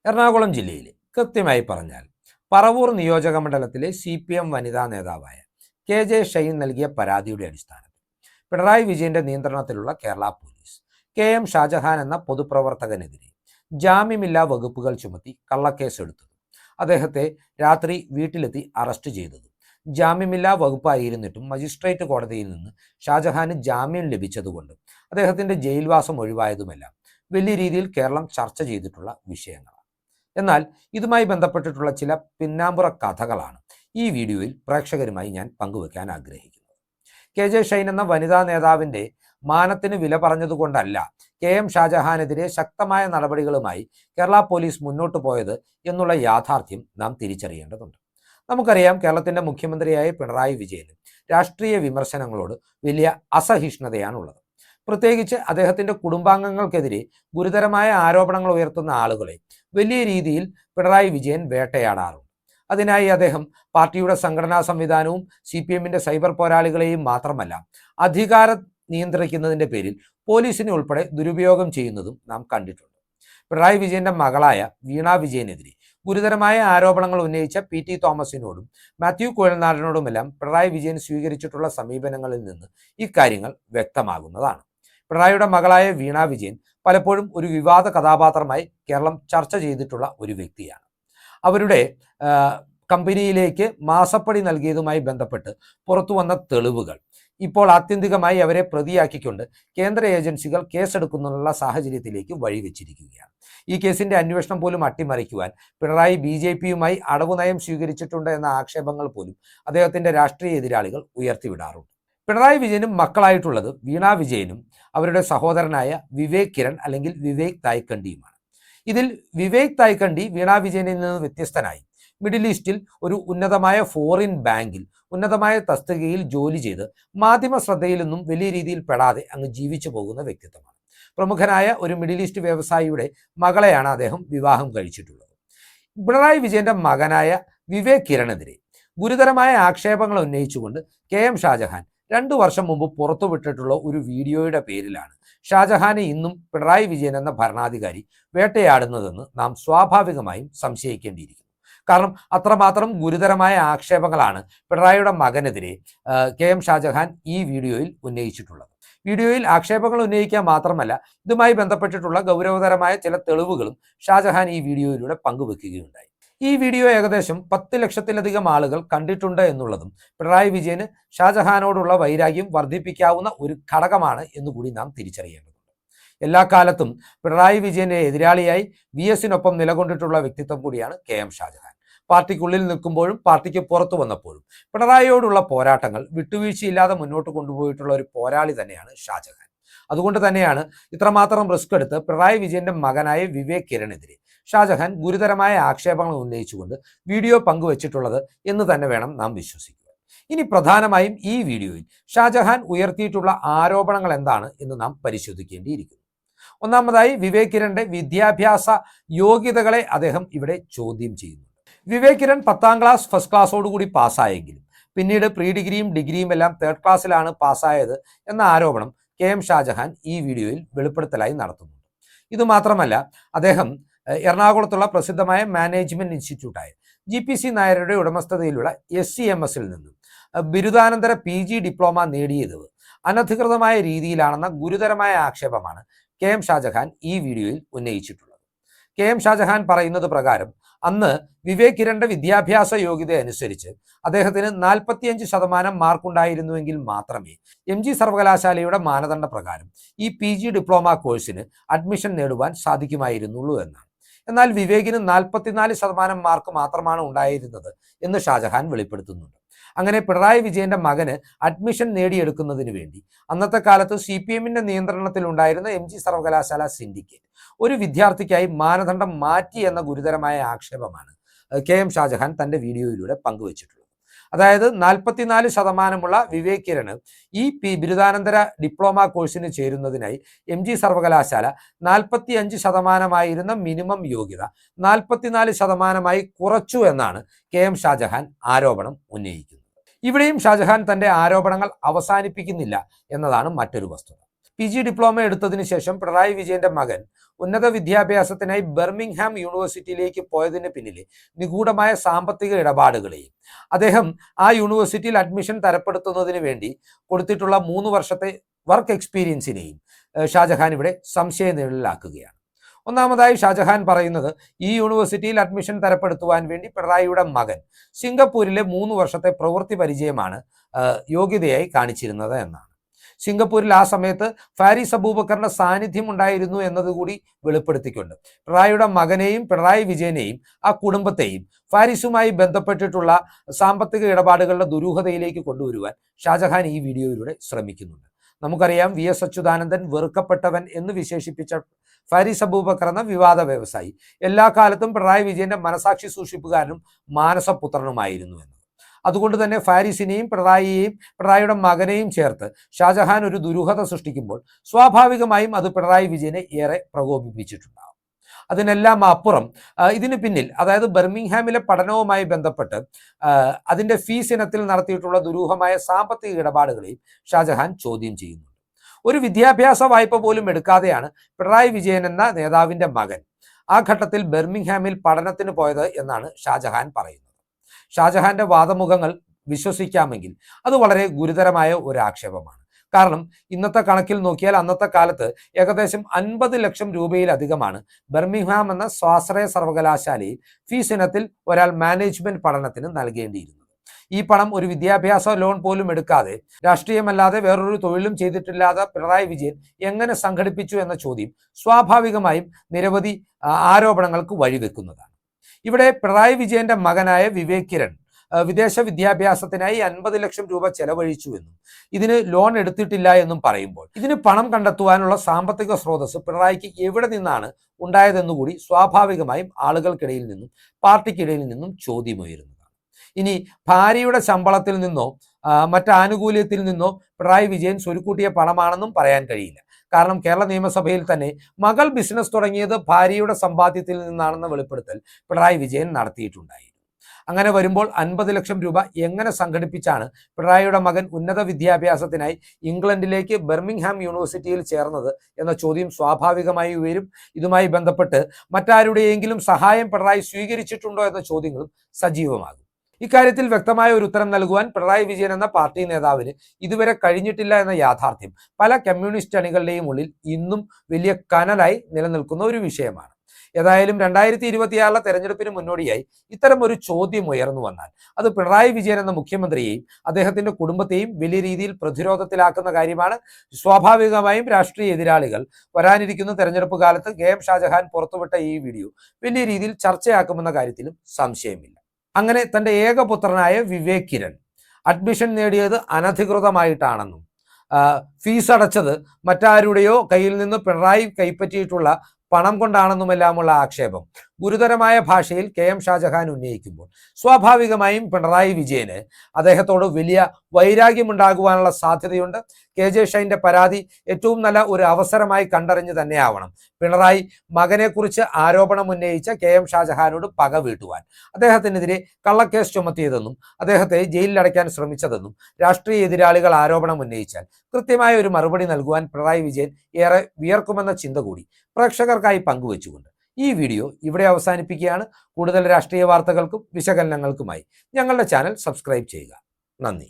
എറണാകുളം ജില്ലയിലെ കൃത്യമായി പറഞ്ഞാൽ പറവൂർ നിയോജകമണ്ഡലത്തിലെ CPM വനിതാ നേതാവായ KJ ഷൈൻ നൽകിയ പരാതിയുടെ അടിസ്ഥാനത്തിൽ പിണറായി വിജയന്റെ നിയന്ത്രണത്തിലുള്ള കേരള പോലീസ് KM ഷാജഹാൻ എന്ന പൊതുപ്രവർത്തകനെതിരെ ജാമ്യമില്ലാ വകുപ്പുകൾ ചുമത്തി കള്ളക്കേസെടുത്തതും അദ്ദേഹത്തെ രാത്രി വീട്ടിലെത്തി അറസ്റ്റ് ചെയ്തതും ജാമ്യമില്ലാ വകുപ്പായിരുന്നിട്ടും മജിസ്ട്രേറ്റ് കോടതിയിൽ നിന്ന് ഷാജഹാന് ജാമ്യം ലഭിച്ചതുകൊണ്ട് അദ്ദേഹത്തിന്റെ ജയിൽവാസം ഒഴിവായതുമെല്ലാം വലിയ രീതിയിൽ കേരളം ചർച്ച ചെയ്തിട്ടുള്ള വിഷയങ്ങളാണ്. എന്നാൽ ഇതുമായി ബന്ധപ്പെട്ടിട്ടുള്ള ചില പിന്നാമ്പുറ കഥകളാണ് ഈ വീഡിയോയിൽ പ്രേക്ഷകരുമായി ഞാൻ പങ്കുവെക്കാൻ ആഗ്രഹിക്കുന്നത്. KJ ഷൈൻ എന്ന വനിതാ നേതാവിന്റെ മാനത്തിന് വില പറഞ്ഞതുകൊണ്ടല്ല KM ഷാജഹാനെതിരെ ശക്തമായ നടപടികളുമായി കേരള പോലീസ് മുന്നോട്ട് പോയത് എന്നുള്ള യാഥാർത്ഥ്യം നാം തിരിച്ചറിയേണ്ടതുണ്ട്. നമുക്കറിയാം, കേരളത്തിന്റെ മുഖ്യമന്ത്രിയായ പിണറായി വിജയന് രാഷ്ട്രീയ വിമർശനങ്ങളോട് വലിയ അസഹിഷ്ണുതയാണുള്ളത്. പ്രത്യേകിച്ച് അദ്ദേഹത്തിന്റെ കുടുംബാംഗങ്ങൾക്കെതിരെ ഗുരുതരമായ ആരോപണങ്ങൾ ഉയർത്തുന്ന ആളുകളെ വലിയ രീതിയിൽ പിണറായി വിജയൻ വേട്ടയാടാറുണ്ട്. അതിനായി അദ്ദേഹം പാർട്ടിയുടെ സംഘടനാ സംവിധാനവും CPMന്റെ സൈബർ പോരാളികളെയും മാത്രമല്ല അധികാരം നിയന്ത്രിക്കുന്നതിന്റെ പേരിൽ പോലീസിനെ ഉൾപ്പെടെ ദുരുപയോഗം ചെയ്യുന്നതും നാം കണ്ടിട്ടുണ്ട്. പിണറായി വിജയന്റെ മകളായ വീണ വിജയനെതിരെ ഗുരുതരമായ ആരോപണങ്ങൾ ഉന്നയിച്ച PT തോമസിനോടും മാത്യു കുഴൽനാടനോടുമെല്ലാം പിണറായി വിജയൻ സ്വീകരിച്ചിട്ടുള്ള സമീപനങ്ങളിൽ നിന്ന് ഇക്കാര്യങ്ങൾ വ്യക്തമാകുന്നതാണ്. പിണറായിയുടെ മകളായ വീണ വിജയൻ പലപ്പോഴും ഒരു വിവാദ കഥാപാത്രമായി കേരളം ചർച്ച ചെയ്തിട്ടുള്ള ഒരു വ്യക്തിയാണ്. അവരുടെ കമ്പനിയിലേക്ക് മാസപ്പടി നൽകിയതുമായി ബന്ധപ്പെട്ട് പുറത്തു വന്ന തെളിവുകൾ ഇപ്പോൾ ആത്യന്തികമായി അവരെ പ്രതിയാക്കിക്കൊണ്ട് കേന്ദ്ര ഏജൻസികൾ കേസെടുക്കുന്നതിനുള്ള സാഹചര്യത്തിലേക്ക് വഴിവെച്ചിരിക്കുകയാണ്. ഈ കേസിന്റെ അന്വേഷണം പോലും അട്ടിമറിക്കുവാൻ പിണറായി BJPയുമായി അടവുനയം സ്വീകരിച്ചിട്ടുണ്ട് എന്ന ആക്ഷേപങ്ങൾ പോലും അദ്ദേഹത്തിന്റെ രാഷ്ട്രീയ എതിരാളികൾ ഉയർത്തിവിടാറുണ്ട്. പിണറായി വിജയനും മക്കളായിട്ടുള്ളത് വീണ വിജയനും അവരുടെ സഹോദരനായ വിവേക് കിരൺ അല്ലെങ്കിൽ വിവേക് തായ്ക്കണ്ടിയുമാണ്. ഇതിൽ വിവേക് തായ്ക്കണ്ടി വീണ വിജയനിൽ നിന്ന് വ്യത്യസ്തനായി മിഡിൽ ഈസ്റ്റിൽ ഒരു ഉന്നതമായ ഫോറിൻ ബാങ്കിൽ ഉന്നതമായ തസ്തികയിൽ ജോലി ചെയ്ത് മാധ്യമ ശ്രദ്ധയിൽ നിന്നും വലിയ രീതിയിൽ പെടാതെ അങ്ങ് ജീവിച്ചു പോകുന്ന വ്യക്തിത്വമാണ്. പ്രമുഖനായ ഒരു മിഡിൽ ഈസ്റ്റ് വ്യവസായിയുടെ മകളെയാണ് അദ്ദേഹം വിവാഹം കഴിച്ചിട്ടുള്ളത്. പിണറായി വിജയന്റെ മകനായ വിവേക് കിരണെതിരെ ഗുരുതരമായ ആക്ഷേപങ്ങൾ ഉന്നയിച്ചുകൊണ്ട് KM ഷാജഹാൻ 2 വർഷം മുമ്പ് പുറത്തുവിട്ടിട്ടുള്ള ഒരു വീഡിയോയുടെ പേരിലാണ് ഷാജഹാനെ ഇന്നും പിണറായി വിജയൻ എന്ന ഭരണാധികാരി വേട്ടയാടുന്നതെന്ന് നാം സ്വാഭാവികമായും സംശയിക്കേണ്ടിയിരിക്കുന്നു. കാരണം അത്രമാത്രം ഗുരുതരമായ ആക്ഷേപങ്ങളാണ് പിണറായിയുടെ മകനെതിരെ KM ഷാജഹാൻ ഈ വീഡിയോയിൽ ഉന്നയിച്ചിട്ടുള്ളത്. വീഡിയോയിൽ ആക്ഷേപങ്ങൾ ഉന്നയിക്കുക മാത്രമല്ല, ഇതുമായി ബന്ധപ്പെട്ടിട്ടുള്ള ഗൗരവതരമായ ചില തെളിവുകളും ഷാജഹാൻ ഈ വീഡിയോയിലൂടെ പങ്കുവെക്കുകയുണ്ടായി. ഈ വീഡിയോ ഏകദേശം 10 ലക്ഷത്തിലധികം ആളുകൾ കണ്ടിട്ടുണ്ട് എന്നുള്ളതും പിണറായി വിജയന് ഷാജഹാനോടുള്ള വൈരാഗ്യം വർദ്ധിപ്പിക്കാവുന്ന ഒരു ഘടകമാണ് എന്നുകൂടി നാം തിരിച്ചറിയേണ്ടതുണ്ട്. എല്ലാ കാലത്തും പിണറായി വിജയന്റെ എതിരാളിയായി VSനൊപ്പം നിലകൊണ്ടിട്ടുള്ള വ്യക്തിത്വം കൂടിയാണ് KM ഷാജഹാൻ. പാർട്ടിക്കുള്ളിൽ നിൽക്കുമ്പോഴും പാർട്ടിക്ക് പുറത്തു വന്നപ്പോഴും പിണറായിയോടുള്ള പോരാട്ടങ്ങൾ വിട്ടുവീഴ്ചയില്ലാതെ മുന്നോട്ട് കൊണ്ടുപോയിട്ടുള്ള ഒരു പോരാളി തന്നെയാണ് ഷാജഹാൻ. അതുകൊണ്ട് തന്നെയാണ് ഇത്രമാത്രം റിസ്ക് എടുത്ത് പിണറായി വിജയന്റെ മകനായ വിവേക് കിരണെതിരെ ഷാജഹാൻ ഗുരുതരമായ ആക്ഷേപങ്ങൾ ഉന്നയിച്ചുകൊണ്ട് വീഡിയോ പങ്കുവച്ചിട്ടുള്ളത് എന്ന് തന്നെ വേണം നാം വിശ്വസിക്കുക. ഇനി പ്രധാനമായും ഈ വീഡിയോയിൽ ഷാജഹാൻ ഉയർത്തിയിട്ടുള്ള ആരോപണങ്ങൾ എന്താണ് എന്ന് നാം പരിശോധിക്കേണ്ടിയിരിക്കുന്നു. ഒന്നാമതായി വിവേക് കിരണിന്റെ വിദ്യാഭ്യാസ യോഗ്യതകളെ അദ്ദേഹം ഇവിടെ ചോദ്യം ചെയ്യുന്നുണ്ട്. വിവേക് കിരൺ 10ാം ക്ലാസ് ഫസ്റ്റ് ക്ലാസ്സോടുകൂടി പാസ്സായെങ്കിലും പിന്നീട് പ്രീ ഡിഗ്രിയും ഡിഗ്രിയും എല്ലാം 3rd ക്ലാസ്സിലാണ് പാസ്സായത് എന്ന ആരോപണം KM ഷാജഹാൻ ഈ വീഡിയോയിൽ വെളിപ്പെടുത്തലായി നടത്തുന്നുണ്ട്. ഇതുമാത്രമല്ല, അദ്ദേഹം എറണാകുളത്തുള്ള പ്രസിദ്ധമായ മാനേജ്മെന്റ് ഇൻസ്റ്റിറ്റ്യൂട്ടായ GPC നായരുടെ ഉടമസ്ഥതയിലുള്ള SCMSൽ നിന്നും ബിരുദാനന്തര PG ഡിപ്ലോമ നേടിയത് അനധികൃതമായ രീതിയിലാണെന്ന ഗുരുതരമായ ആക്ഷേപമാണ് KM ഷാജഹാൻ ഈ വീഡിയോയിൽ ഉന്നയിച്ചിട്ടുള്ളത്. KM ഷാജഹാൻ പറയുന്നത് പ്രകാരം അന്ന് വിവേക് കിരണിന്റെ വിദ്യാഭ്യാസ യോഗ്യത അനുസരിച്ച് അദ്ദേഹത്തിന് 45% മാർക്കുണ്ടായിരുന്നുവെങ്കിൽ മാത്രമേ MG സർവകലാശാലയുടെ മാനദണ്ഡ പ്രകാരം ഈ PG ഡിപ്ലോമ കോഴ്സിന് അഡ്മിഷൻ നേടുവാൻ സാധിക്കുമായിരുന്നുള്ളൂ എന്നാണ്. എന്നാൽ വിവേകിന് 44% മാർക്ക് മാത്രമാണ് ഉണ്ടായിരുന്നത് എന്ന് ഷാജഹാൻ വെളിപ്പെടുത്തുന്നുണ്ട്. അങ്ങനെ പിണറായി വിജയന്റെ മകന് അഡ്മിഷൻ നേടിയെടുക്കുന്നതിന് വേണ്ടി അന്നത്തെ കാലത്ത് CPMന്റെ നിയന്ത്രണത്തിൽ ഉണ്ടായിരുന്ന MG സർവകലാശാല സിൻഡിക്കേറ്റ് ഒരു വിദ്യാർത്ഥിക്കായി മാനദണ്ഡം മാറ്റി എന്ന ഗുരുതരമായ ആക്ഷേപമാണ് KM ഷാജഹാൻ തന്റെ വീഡിയോയിലൂടെ പങ്കുവച്ചിട്ടുള്ളത്. അതായത് 44% വിവേക് കിരണ് ഈ ബിരുദാനന്തര ഡിപ്ലോമ കോഴ്സിന് ചേരുന്നതിനായി MG സർവകലാശാല 45% മിനിമം യോഗ്യത 44% കുറച്ചു എന്നാണ് KM ഷാജഹാൻ ആരോപണം ഉന്നയിക്കുന്നത്. ഇവിടെയും ഷാജഹാൻ തന്റെ ആരോപണങ്ങൾ അവസാനിപ്പിക്കുന്നില്ല എന്നതാണ് മറ്റൊരു വസ്തുത. PG ഡിപ്ലോമ എടുത്തതിനു ശേഷം പിണറായി വിജയന്റെ മകൻ ഉന്നത വിദ്യാഭ്യാസത്തിനായി ബർമിംഗ്ഹാം യൂണിവേഴ്സിറ്റിയിലേക്ക് പോയതിന് പിന്നിലെ നിഗൂഢമായ സാമ്പത്തിക ഇടപാടുകളെയും അദ്ദേഹം ആ യൂണിവേഴ്സിറ്റിയിൽ അഡ്മിഷൻ തരപ്പെടുത്തുന്നതിന് വേണ്ടി കൊടുത്തിട്ടുള്ള 3 വർഷത്തെ വർക്ക് എക്സ്പീരിയൻസിനെയും ഷാജഹാൻ ഇവിടെ സംശയനിഴലിലാക്കുകയാണ്. ഒന്നാമതായി ഷാജഹാൻ പറയുന്നത് ഈ യൂണിവേഴ്സിറ്റിയിൽ അഡ്മിഷൻ തരപ്പെടുത്തുവാൻ വേണ്ടി പിണറായിയുടെ മകൻ സിംഗപ്പൂരിലെ 3 വർഷത്തെ പ്രവൃത്തി പരിചയമാണ് യോഗ്യതയായി കാണിച്ചിരുന്നത് എന്നാണ്. സിംഗപ്പൂരിൽ ആ സമയത്ത് ഫാരിസ് അബൂബക്കറിന്റെ സാന്നിധ്യം ഉണ്ടായിരുന്നു എന്നതുകൂടി വെളിപ്പെടുത്തിക്കൊണ്ട് പിണറായിയുടെ മകനെയും പിണറായി വിജയനെയും ആ കുടുംബത്തെയും ഫാരിസുമായി ബന്ധപ്പെട്ടിട്ടുള്ള സാമ്പത്തിക ഇടപാടുകളുടെ ദുരൂഹതയിലേക്ക് കൊണ്ടുവരുവാൻ ഷാജഹാൻ ഈ വീഡിയോയിലൂടെ ശ്രമിക്കുന്നുണ്ട്. നമുക്കറിയാം VS അച്യുതാനന്ദൻ വെറുക്കപ്പെട്ടവൻ എന്ന് വിശേഷിപ്പിച്ച ഫാരിസ് അബൂബക്കർ എന്ന വിവാദ വ്യവസായി എല്ലാ കാലത്തും പിണറായി വിജയന്റെ മനസാക്ഷി സൂക്ഷിപ്പുകാരനും മാനസപുത്രനുമായിരുന്നു എന്ന്. അതുകൊണ്ട് തന്നെ ഫാരിസിനെയും പിണറായിയുടെ മകനെയും ചേർത്ത് ഷാജഹാൻ ഒരു ദുരൂഹത സൃഷ്ടിക്കുമ്പോൾ സ്വാഭാവികമായും അത് പിണറായി വിജയനെ ഏറെ പ്രകോപിപ്പിച്ചിട്ടുണ്ടാകും. അതിനെല്ലാം അപ്പുറം ഇതിന് പിന്നിൽ, അതായത് ബർമിംഗ്ഹാമിലെ പഠനവുമായി ബന്ധപ്പെട്ട് അതിന്റെ ഫീസ് ഇനത്തിൽ നടത്തിയിട്ടുള്ള ദുരൂഹമായ സാമ്പത്തിക ഇടപാടുകളെയും ഷാജഹാൻ ചോദ്യം ചെയ്യുന്നുണ്ട്. ഒരു വിദ്യാഭ്യാസ വായ്പ പോലും എടുക്കാതെയാണ് പിണറായി വിജയൻ എന്ന നേതാവിന്റെ മകൻ ആ ഘട്ടത്തിൽ ബർമിംഗ്ഹാമിൽ പഠനത്തിന് പോയത് എന്നാണ് ഷാജഹാൻ പറയുന്നത്. ഷാജഹാന്റെ വാദമുഖങ്ങൾ വിശ്വസിക്കാമെങ്കിൽ അത് വളരെ ഗുരുതരമായ ഒരു ആക്ഷേപമാണ്. കാരണം ഇന്നത്തെ കണക്കിൽ നോക്കിയാൽ അന്നത്തെ കാലത്ത് ഏകദേശം 50 ലക്ഷം രൂപയിലധികമാണ് ബർമിംഗ്ഹാം എന്ന സ്വാശ്രയ സർവകലാശാലയിൽ ഫീസ് ഇനത്തിൽ ഒരാൾ മാനേജ്മെന്റ് പഠനത്തിന് നൽകേണ്ടിയിരുന്നത്. ഈ പണം ഒരു വിദ്യാഭ്യാസ ലോൺ പോലും എടുക്കാതെ, രാഷ്ട്രീയമല്ലാതെ വേറൊരു തൊഴിലും ചെയ്തിട്ടില്ലാതെ പിണറായി വിജയൻ എങ്ങനെ സംഘടിപ്പിച്ചു എന്ന ചോദ്യം സ്വാഭാവികമായും നിരവധി ആരോപണങ്ങൾക്ക് വഴിവെക്കുന്നതാണ്. ഇവിടെ പിണറായി വിജയന്റെ മകനായ വിവേക് കിരൺ വിദേശ വിദ്യാഭ്യാസത്തിനായി 50 ലക്ഷം രൂപ ചെലവഴിച്ചുവെന്നും ഇതിന് ലോൺ എടുത്തിട്ടില്ല എന്നും പറയുമ്പോൾ ഇതിന് പണം കണ്ടെത്തുവാനുള്ള സാമ്പത്തിക സ്രോതസ് പിണറായിക്ക് എവിടെ നിന്നാണ് ഉണ്ടായതെന്നുകൂടി സ്വാഭാവികമായും ആളുകൾക്കിടയിൽ നിന്നും പാർട്ടിക്കിടയിൽ നിന്നും ചോദ്യമുയരുന്നതാണ്. ഇനി ഭാര്യയുടെ ശമ്പളത്തിൽ നിന്നോ മറ്റ് ആനുകൂല്യത്തിൽ നിന്നോ പിണറായി വിജയൻ സ്വരുക്കൂട്ടിയ പണമാണെന്നും പറയാൻ കഴിയില്ല. കാരണം കേരള നിയമസഭയിൽ തന്നെ മകൾ ബിസിനസ് തുടങ്ങിയത് ഭാര്യയുടെ സമ്പാദ്യത്തിൽ നിന്നാണെന്ന വെളിപ്പെടുത്തൽ പിണറായി വിജയൻ നടത്തിയിട്ടുണ്ടായിരുന്നു. അങ്ങനെ വരുമ്പോൾ 50 ലക്ഷം രൂപ എങ്ങനെ സംഘടിപ്പിച്ചാണ് പിണറായിയുടെ മകൻ ഉന്നത വിദ്യാഭ്യാസത്തിനായി ഇംഗ്ലണ്ടിലേക്ക് ബർമിംഗ്ഹാം യൂണിവേഴ്സിറ്റിയിൽ ചേർന്നത് എന്ന ചോദ്യം സ്വാഭാവികമായി ഉയരും. ഇതുമായി ബന്ധപ്പെട്ട് മറ്റാരുടെയെങ്കിലും സഹായം പിണറായി സ്വീകരിച്ചിട്ടുണ്ടോ എന്ന ചോദ്യങ്ങളും സജീവമാകും. ഇക്കാര്യത്തിൽ വ്യക്തമായ ഒരു ഉത്തരം നൽകുവാൻ പിണറായി വിജയൻ എന്ന പാർട്ടി നേതാവിന് ഇതുവരെ കഴിഞ്ഞിട്ടില്ല എന്ന യാഥാർത്ഥ്യം പല കമ്മ്യൂണിസ്റ്റ് അണികളുടെയും ഉള്ളിൽ ഇന്നും വലിയ കനലായി നിലനിൽക്കുന്ന ഒരു വിഷയമാണ്. ഏതായാലും 2026 തെരഞ്ഞെടുപ്പിന് മുന്നോടിയായി ഇത്തരം ഒരു ചോദ്യം ഉയർന്നു വന്നാൽ അത് പിണറായി വിജയൻ എന്ന മുഖ്യമന്ത്രിയെയും അദ്ദേഹത്തിന്റെ കുടുംബത്തെയും വലിയ രീതിയിൽ പ്രതിരോധത്തിലാക്കുന്ന കാര്യമാണ്. സ്വാഭാവികമായും രാഷ്ട്രീയ എതിരാളികൾ വരാനിരിക്കുന്ന തെരഞ്ഞെടുപ്പ് കാലത്ത് KM ഷാജഹാൻ പുറത്തുവിട്ട ഈ വീഡിയോ വലിയ രീതിയിൽ ചർച്ചയാക്കുമെന്ന കാര്യത്തിലും സംശയമില്ല. അങ്ങനെ തന്റെ ഏകപുത്രനായ വിവേക് കിരൺ അഡ്മിഷൻ നേടിയത് അനധികൃതമായിട്ടാണെന്നും ഫീസ് അടച്ചത് മറ്റാരുടെയോ കയ്യിൽ നിന്ന് പിണറായി കൈപ്പറ്റിയിട്ടുള്ള പണം കൊണ്ടാണെന്നുമെല്ലാമുള്ള ആക്ഷേപം ഗുരുതരമായ ഭാഷയിൽ KM ഷാജഹാൻ ഉന്നയിക്കുമ്പോൾ സ്വാഭാവികമായും പിണറായി വിജയന് അദ്ദേഹത്തോട് വലിയ വൈരാഗ്യമുണ്ടാകുവാനുള്ള സാധ്യതയുണ്ട്. KJ ഷൈൻ്റെ പരാതി ഏറ്റവും നല്ല ഒരു അവസരമായി കണ്ടറിഞ്ഞ് തന്നെയാവണം പിണറായി മകനെക്കുറിച്ച് ആരോപണം ഉന്നയിച്ച KM ഷാജഹാനോട് പക വീട്ടുവാൻ, അദ്ദേഹത്തിനെതിരെ കള്ളക്കേസ് ചുമത്തിയതെന്നും അദ്ദേഹത്തെ ജയിലിലടയ്ക്കാൻ ശ്രമിച്ചതെന്നും രാഷ്ട്രീയ എതിരാളികൾ ആരോപണം ഉന്നയിച്ചാൽ കൃത്യമായ ഒരു മറുപടി നൽകുവാൻ പിണറായി വിജയൻ ഏറെ വിയർക്കുമെന്ന ചിന്ത കൂടി പ്രേക്ഷകർക്കായി പങ്കുവെച്ചുകൊണ്ട് ഈ വീഡിയോ ഇവിടെ അവസാനിപ്പിക്കുകയാണ്. കൂടുതൽ രാഷ്ട്രീയ വാർത്തകൾക്കും വിശകലനങ്ങൾക്കുമായി ഞങ്ങളുടെ ചാനൽ സബ്സ്ക്രൈബ് ചെയ്യുക. നന്ദി.